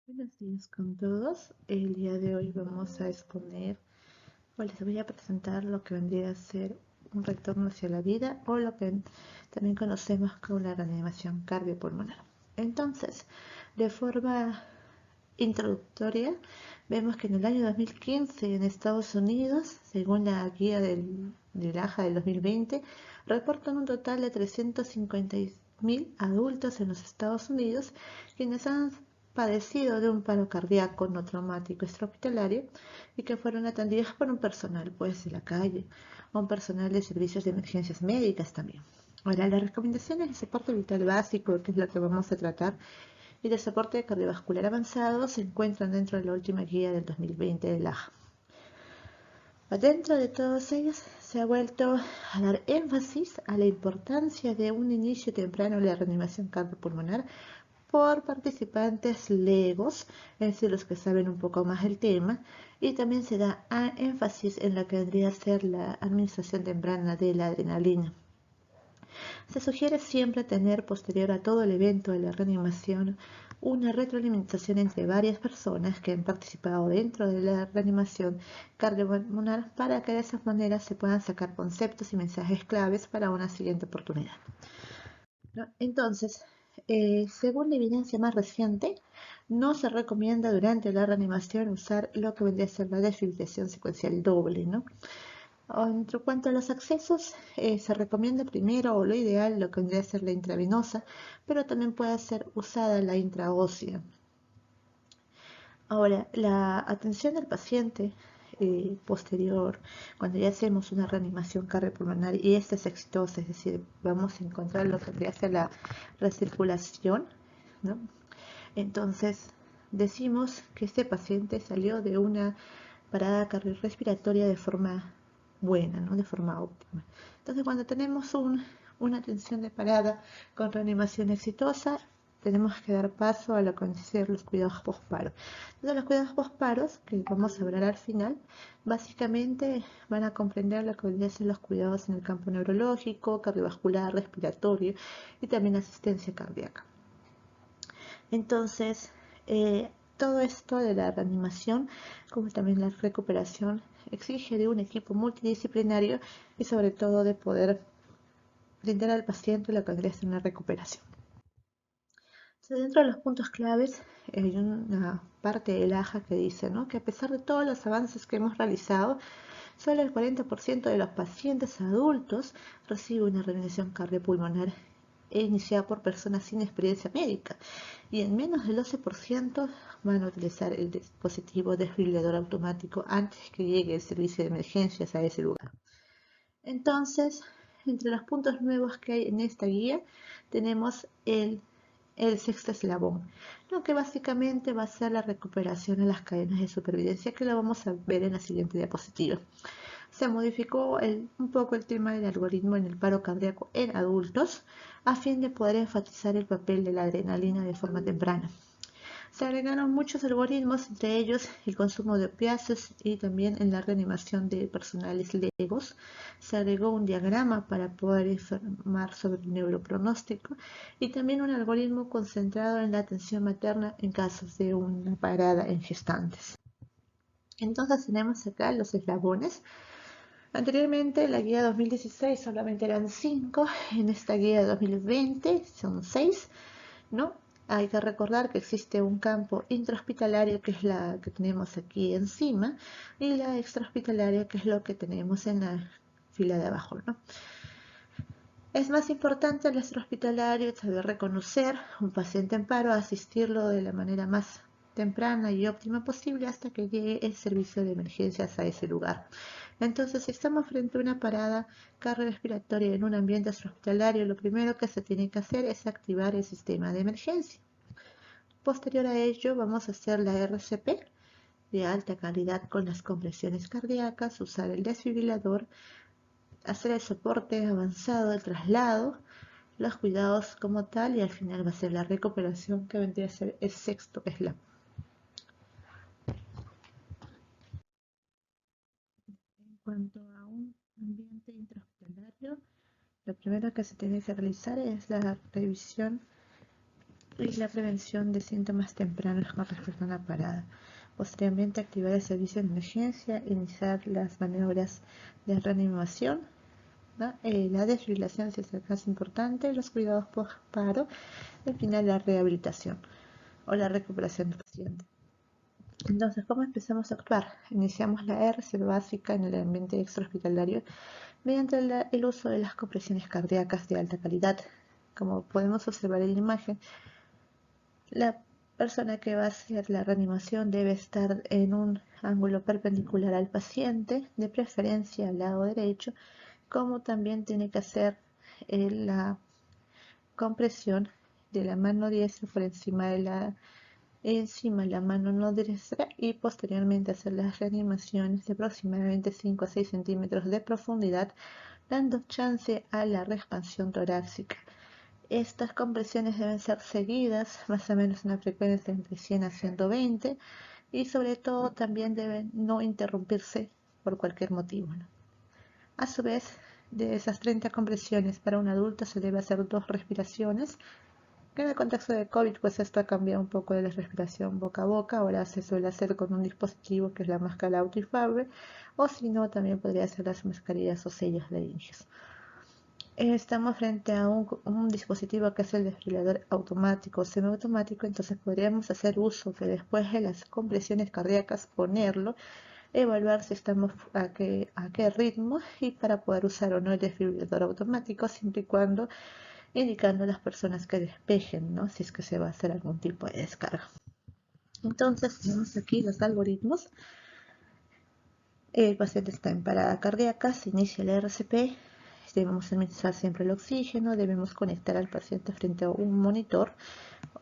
Buenos días con todos. El día de hoy vamos a exponer o les voy a presentar lo que vendría a ser un retorno hacia la vida o lo que también conocemos como la reanimación cardiopulmonar. Entonces, de forma introductoria, vemos que en el año 2015 en Estados Unidos, según la guía del AJA del 2020, reportan un total de 350.000 adultos en los Estados Unidos quienes han padecido de un paro cardíaco no traumático extrahospitalario y que fueron atendidos por un personal pues de la calle o un personal de servicios de emergencias médicas también. Ahora, las recomendaciones de soporte vital básico, que es lo que vamos a tratar, y de soporte cardiovascular avanzado se encuentran dentro de la última guía del 2020 del AJA. Dentro de todos ellos se ha vuelto a dar énfasis a la importancia de un inicio temprano de la reanimación cardiopulmonar por participantes legos, es decir, los que saben un poco más del tema, y también se da énfasis en lo que vendría a ser la administración temprana de la adrenalina. Se sugiere siempre tener posterior a todo el evento de la reanimación una retroalimentación entre varias personas que han participado dentro de la reanimación cardiopulmonar para que de esa manera se puedan sacar conceptos y mensajes claves para una siguiente oportunidad, ¿no? Entonces, según la evidencia más reciente, no se recomienda durante la reanimación usar lo que vendría a ser la desfibrilación secuencial doble, ¿no? En cuanto a los accesos, se recomienda primero o lo ideal lo que vendría a ser la intravenosa, pero también puede ser usada la intraósea. Ahora, la atención del paciente posterior, cuando ya hacemos una reanimación cardiopulmonar y esta es exitosa, es decir, vamos a encontrar lo que vendría a ser la recirculación, ¿no? Entonces, decimos que este paciente salió de una parada cardiorrespiratoria de forma buena, ¿no? De forma óptima. Entonces, cuando tenemos una atención de parada con reanimación exitosa, tenemos que dar paso a lo que van a ser los cuidados postparos. Entonces, los cuidados postparos, que vamos a hablar al final, básicamente van a comprender lo que van a ser los cuidados en el campo neurológico, cardiovascular, respiratorio y también asistencia cardíaca. Entonces, todo esto de la reanimación, como también la recuperación, exige de un equipo multidisciplinario y sobre todo de poder brindar al paciente lo que vendría a ser una recuperación. Entonces, dentro de los puntos claves, hay una parte del AJA que dice, ¿no?, que a pesar de todos los avances que hemos realizado, solo el 40% de los pacientes adultos recibe una reanimación cardiopulmonar iniciada por personas sin experiencia médica y en menos del 12% van a utilizar el dispositivo desfibrilador automático antes que llegue el servicio de emergencias a ese lugar. Entonces, entre los puntos nuevos que hay en esta guía tenemos el sexto eslabón, lo que básicamente va a ser la recuperación en las cadenas de supervivencia, que lo vamos a ver en la siguiente diapositiva. Se modificó un poco el tema del algoritmo en el paro cardíaco en adultos a fin de poder enfatizar el papel de la adrenalina de forma temprana. Se agregaron muchos algoritmos, entre ellos el consumo de opiáceos y también en la reanimación de personales legos. Se agregó un diagrama para poder informar sobre el neuropronóstico y también un algoritmo concentrado en la atención materna en casos de una parada en gestantes. Entonces tenemos acá los eslabones. Anteriormente, la guía 2016 solamente eran 5, en esta guía 2020 son 6, ¿no? Hay que recordar que existe un campo intrahospitalario, que es la que tenemos aquí encima, y la extrahospitalaria, que es lo que tenemos en la fila de abajo, ¿no? Es más importante el extrahospitalario saber reconocer un paciente en paro, asistirlo de la manera más temprana y óptima posible hasta que llegue el servicio de emergencias a ese lugar. Entonces, si estamos frente a una parada cardiorrespiratoria en un ambiente extrahospitalario, lo primero que se tiene que hacer es activar el sistema de emergencia. Posterior a ello, vamos a hacer la RCP de alta calidad con las compresiones cardíacas, usar el desfibrilador, hacer el soporte avanzado, el traslado, los cuidados como tal, y al final va a ser la recuperación, que vendría a ser el sexto eslabón. En cuanto a un ambiente intrahospitalario, lo primero que se tiene que realizar es la revisión y la prevención de síntomas tempranos con respecto a una parada. Posteriormente, activar el servicio de emergencia, iniciar las maniobras de reanimación, ¿no? La desfibrilación si es el caso importante, los cuidados post-paro, y al final la rehabilitación o la recuperación del paciente. Entonces, ¿cómo empezamos a actuar? Iniciamos la RC básica en el ambiente extrahospitalario mediante el uso de las compresiones cardíacas de alta calidad. Como podemos observar en la imagen, la persona que va a hacer la reanimación debe estar en un ángulo perpendicular al paciente, de preferencia al lado derecho, como también tiene que hacer la compresión de la mano diestra por encima de la mano no diestra y posteriormente hacer las reanimaciones de aproximadamente 5 a 6 centímetros de profundidad, dando chance a la expansión torácica. Estas compresiones deben ser seguidas más o menos en una frecuencia entre 100 a 120 y sobre todo también deben no interrumpirse por cualquier motivo, ¿no? A su vez, de esas 30 compresiones para un adulto se debe hacer 2 respiraciones. En el contexto de COVID, pues esto ha cambiado un poco de la respiración boca a boca. Ahora se suele hacer con un dispositivo que es la máscara Auto-Fabre, o si no, también podría ser las mascarillas o sellos laringeos. Estamos frente a un dispositivo que es el desfibrilador automático o semiautomático, entonces podríamos hacer uso que después de las compresiones cardíacas ponerlo, evaluar si estamos a qué ritmo y para poder usar o no el desfibrilador automático, siempre y cuando indicando a las personas que despejen, ¿no? Si es que se va a hacer algún tipo de descarga. Entonces tenemos aquí los algoritmos. El paciente está en parada cardíaca, se inicia el RCP, debemos administrar siempre el oxígeno, debemos conectar al paciente frente a un monitor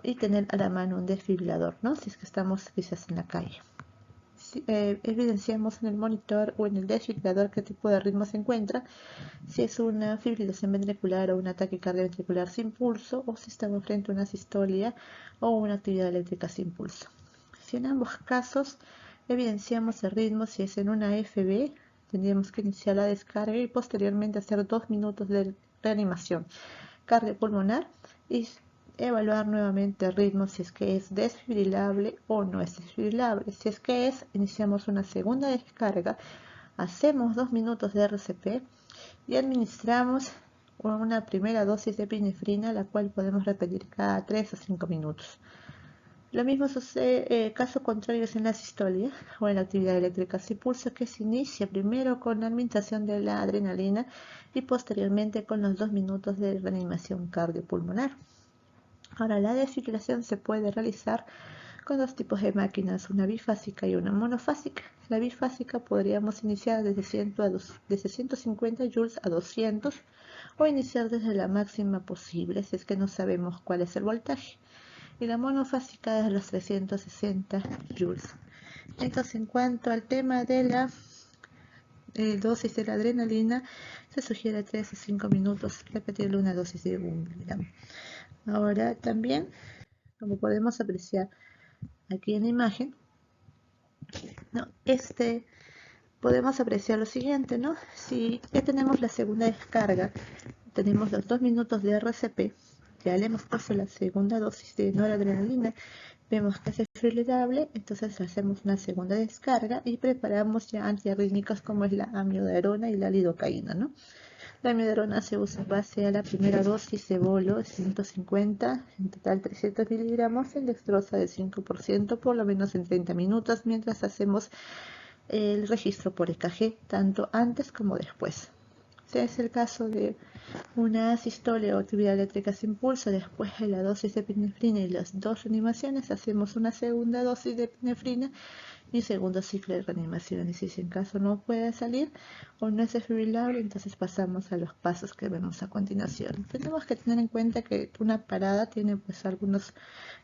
y tener a la mano un desfibrilador, ¿no? Si es que estamos quizás en la calle. Evidenciamos en el monitor o en el desfibrilador qué tipo de ritmo se encuentra, si es una fibrilación ventricular o un ataque cardioventricular sin pulso, o si estamos frente a una sistolia o una actividad eléctrica sin pulso. Si en ambos casos evidenciamos el ritmo, si es en una FB, tendríamos que iniciar la descarga y posteriormente hacer 2 minutos de reanimación cardiopulmonar y evaluar nuevamente el ritmo si es que es desfibrilable o no es desfibrilable. Si es que es, iniciamos una segunda descarga, hacemos 2 minutos de RCP y administramos una primera dosis de epinefrina, la cual podemos repetir cada 3 a 5 minutos. Lo mismo sucede, caso contrario es en la sistolia o en la actividad eléctrica sin pulso, que se inicia primero con la administración de la adrenalina y posteriormente con los 2 minutos de reanimación cardiopulmonar. Ahora, la desfibrilación se puede realizar con 2 tipos de máquinas, una bifásica y una monofásica. La bifásica podríamos iniciar desde 150 joules a 200 o iniciar desde la máxima posible si es que no sabemos cuál es el voltaje. Y la monofásica desde los 360 joules. Entonces, en cuanto al tema de la dosis de la adrenalina, se sugiere 3 a 5 minutos repetirle una dosis de 1 miligramo. Ahora también, como podemos apreciar aquí en la imagen, ¿no? Podemos apreciar lo siguiente, ¿no? Si ya tenemos la segunda descarga, tenemos los 2 minutos de RCP, ya le hemos puesto la segunda dosis de noradrenalina, vemos que es desfibrillable, entonces hacemos una segunda descarga y preparamos ya antiarrítmicos como es la amiodarona y la lidocaína, ¿no? La amiodarona se usa en base a la primera dosis de bolo, 150, en total 300 miligramos, en dextrosa del 5%, por lo menos en 30 minutos, mientras hacemos el registro por EKG, tanto antes como después. Si es el caso de una sistolia o actividad eléctrica sin pulso, después de la dosis de epinefrina y las 2 reanimaciones, hacemos una segunda dosis de epinefrina y segundo ciclo de reanimación. Y si en caso no puede salir o no es desfibrilable, entonces pasamos a los pasos que vemos a continuación. Tenemos que tener en cuenta que una parada tiene pues algunas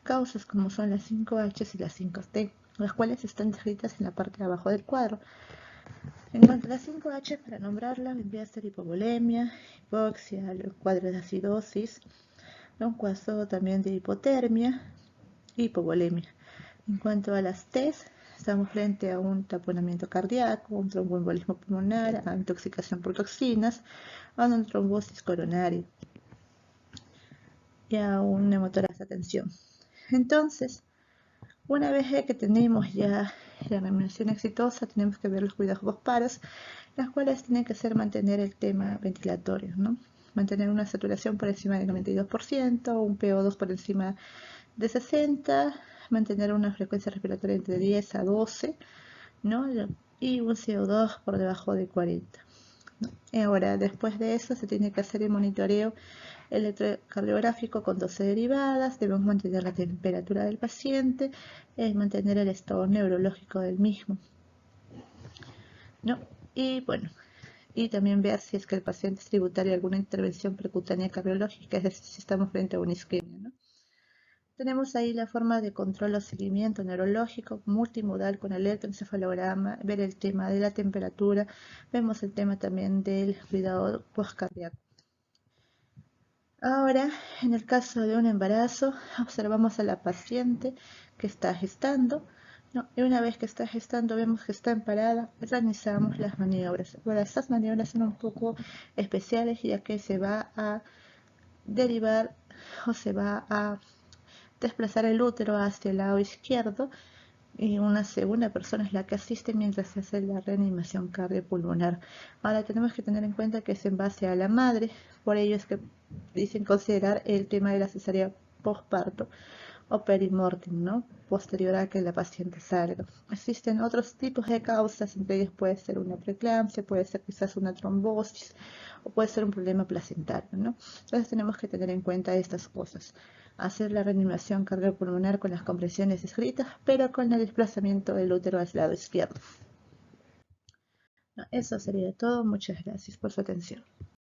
causas como son las 5H y las 5T, las cuales están descritas en la parte de abajo del cuadro. En cuanto a la 5H, para nombrarla, vendría a ser hipovolemia, hipoxia, el cuadro de acidosis, un cuadro también de hipotermia, hipovolemia. En cuanto a las T's, estamos frente a un taponamiento cardíaco, un tromboembolismo pulmonar, a intoxicación por toxinas, a una trombosis coronaria. ya un neumotórax de atención. Entonces, una vez que tenemos ya la reanimación exitosa, tenemos que ver los cuidados postparos, las cuales tienen que ser mantener el tema ventilatorio, ¿no? Mantener una saturación por encima del 92%, un PO2 por encima de 60, mantener una frecuencia respiratoria entre 10 a 12, ¿no? Y un CO2 por debajo de 40. Ahora, después de eso se tiene que hacer el monitoreo electrocardiográfico con 12 derivadas, debemos mantener la temperatura del paciente, mantener el estado neurológico del mismo, ¿no? Y bueno, y también ver si es que el paciente es tributario de alguna intervención percutánea cardiológica, es decir, si estamos frente a una isquemia, ¿no? Tenemos ahí la forma de control o seguimiento neurológico multimodal con electroencefalograma, ver el tema de la temperatura, vemos el tema también del cuidado postcardíaco. Ahora, en el caso de un embarazo, observamos a la paciente que está gestando, ¿no? Y una vez que está gestando, vemos que está en parada, realizamos las maniobras. Bueno, estas maniobras son un poco especiales ya que se va a derivar o se va a desplazar el útero hacia el lado izquierdo y una segunda persona es la que asiste mientras se hace la reanimación cardiopulmonar. Ahora tenemos que tener en cuenta que es en base a la madre, por ello es que dicen considerar el tema de la cesárea postparto o perimortem, ¿no? Posterior a que la paciente salga. Existen otros tipos de causas, entre ellos puede ser una preeclampsia, puede ser quizás una trombosis o puede ser un problema placentario, ¿no? Entonces tenemos que tener en cuenta estas cosas. Hacer la reanimación cardiopulmonar con las compresiones escritas, pero con el desplazamiento del útero al lado izquierdo. No, eso sería todo. Muchas gracias por su atención.